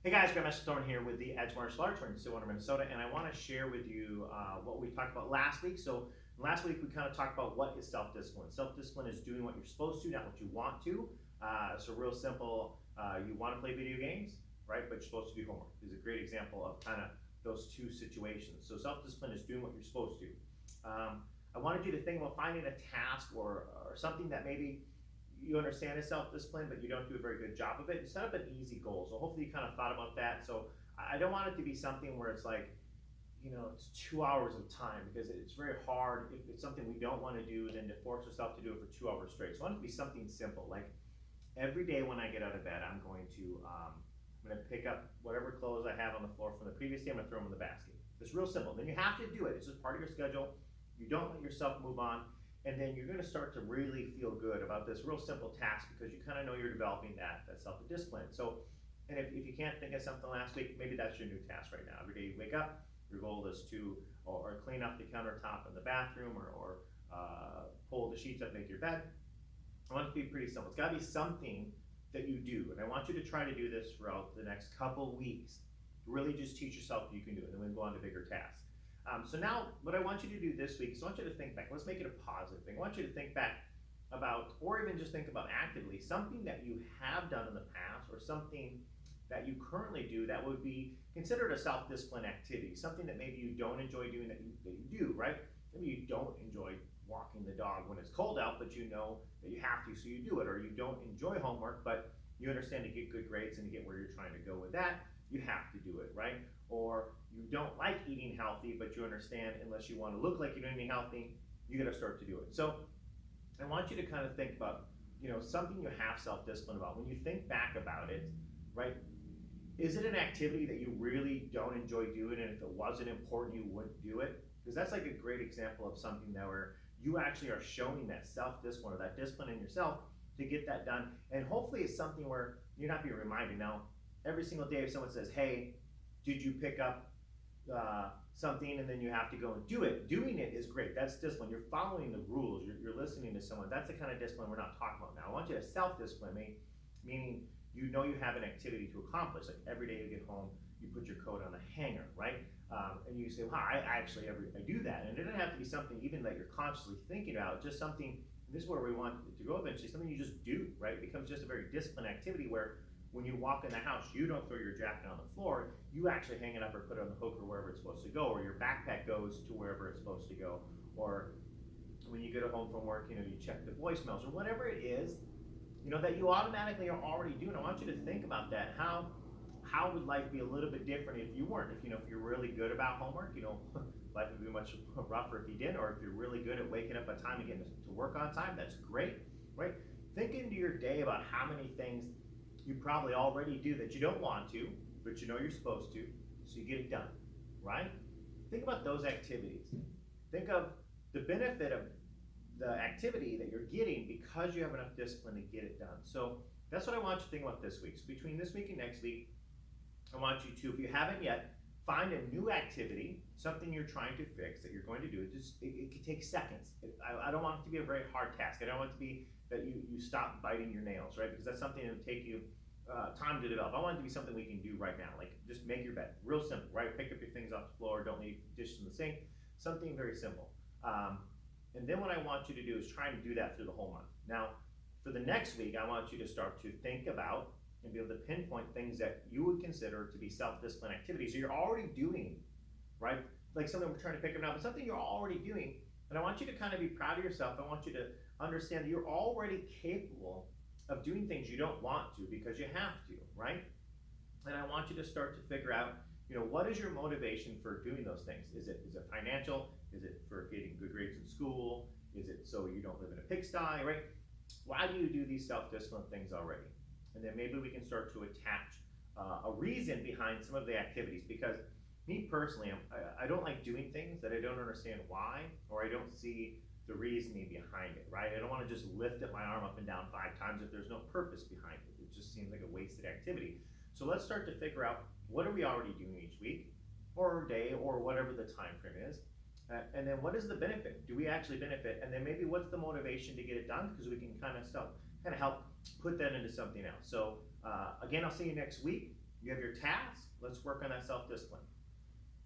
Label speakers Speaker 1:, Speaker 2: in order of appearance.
Speaker 1: Hey guys, Master Thorn here with the Edge Martial Arts. We're in Stillwater, Minnesota, and I want to share with you what we talked about last week. So last week we kind of talked about what is self-discipline. Self-discipline is doing what you're supposed to, not what you want to. So real simple. You want to play video games, right? But you're supposed to do homework. This is a great example of kind of those two situations. So self-discipline is doing what you're supposed to. I wanted you to think about finding a task or something that maybe you understand is self-discipline, but you don't do a very good job of it. Set up an easy goal. So hopefully you kind of thought about that. So I don't want it to be something where it's like, it's 2 hours of time, because it's very hard if it's something we don't want to do, then to force yourself to do it for 2 hours straight. So I want it to be something simple, like every day when I get out of bed, I'm going to pick up whatever clothes I have on the floor from the previous day. I'm going to throw them in the basket. It's real simple. Then you have to do it. It's just part of your schedule. You don't let yourself move on. And then you're going to start to really feel good about this real simple task, because you kind of know you're developing that self-discipline. So, and if you can't think of something last week, maybe that's your new task right now. Every day you wake up, your goal is to or clean up the countertop in the bathroom, or pull the sheets up, make your bed. I want it to be pretty simple. It's got to be something that you do. And I want you to try to do this throughout the next couple weeks. Really just teach yourself that you can do it, and then go on to bigger tasks. So now what I want you to do this week is I want you to think back. Let's make it a positive thing. I want you to think back about, or even just think about actively, something that you have done in the past, or something that you currently do that would be considered a self-discipline activity, something that maybe you don't enjoy doing that you do, right? Maybe you don't enjoy walking the dog when it's cold out, but you know that you have to, so you do it. Or you don't enjoy homework, but you understand to get good grades and to get where you're trying to go with that, you have to do it, right? Or you don't like eating healthy, but you understand unless you want to look like you're eating healthy, you got to start to do it. So I want you to kind of think about, something you have self-discipline about. When you think back about it, right? Is it an activity that you really don't enjoy doing, and if it wasn't important, you wouldn't do it? Because that's like a great example of something that where you actually are showing that self-discipline, or that discipline in yourself to get that done. And hopefully it's something where you're not being reminded. Now, every single day if someone says, hey, did you pick up something, and then you have to go and do it. Doing it is great. That's discipline. You're following the rules. You're listening to someone. That's the kind of discipline we're not talking about now. I want you to self-discipline, meaning you have an activity to accomplish. Like every day you get home, you put your coat on the hanger, right? And you say, wow, I do that. And it doesn't have to be something even that you're consciously thinking about. Just something, this is where we want it to go eventually, something you just do, right? It becomes just a very disciplined activity where when you walk in the house, you don't throw your jacket on the floor, you actually hang it up or put it on the hook or wherever it's supposed to go, or your backpack goes to wherever it's supposed to go. Or when you get home from work, you check the voicemails or whatever it is, that you automatically are already doing. I want you to think about that. How would life be a little bit different if you weren't? If you're really good about homework, life would be much rougher if you didn't. Or if you're really good at waking up on time again to work on time, that's great, right? Think into your day about how many things you probably already do that you don't want to, but you're supposed to, so you get it done, right? Think about those activities. Think of the benefit of the activity that you're getting because you have enough discipline to get it done. So that's what I want you to think about this week. So between this week and next week, I want you to, if you haven't yet, find a new activity, something you're trying to fix that you're going to do. It could take seconds. I don't want it to be a very hard task. I don't want it to be that you stop biting your nails, right? Because that's something that will take you time to develop. I want it to be something we can do right now. Like just make your bed, real simple, right? Pick up your things off the floor, don't leave dishes in the sink, something very simple. And then what I want you to do is try and do that through the whole month. Now, for the next week, I want you to start to think about and be able to pinpoint things that you would consider to be self-discipline activities. So you're already doing, right? Like something we're trying to pick up now, but something you're already doing. And I want you to kind of be proud of yourself. I want you to understand that you're already capable of doing things you don't want to because you have to, right? And I want you to start to figure out, what is your motivation for doing those things? Is it financial? Is it for getting good grades in school? Is it so you don't live in a pigsty, right? Why do you do these self-discipline things already? And then maybe we can start to attach a reason behind some of the activities, because me personally, I don't like doing things that I don't understand why, or I don't see the reasoning behind it, right? I don't want to just lift my arm up and down 5 times if there's no purpose behind it. It just seems like a wasted activity. So let's start to figure out, what are we already doing each week or day or whatever the time frame is, and then what is the benefit? Do we actually benefit? And then maybe what's the motivation to get it done, because we can kind of help put that into something else. So again, I'll see you next week. You have your task, let's work on that self-discipline.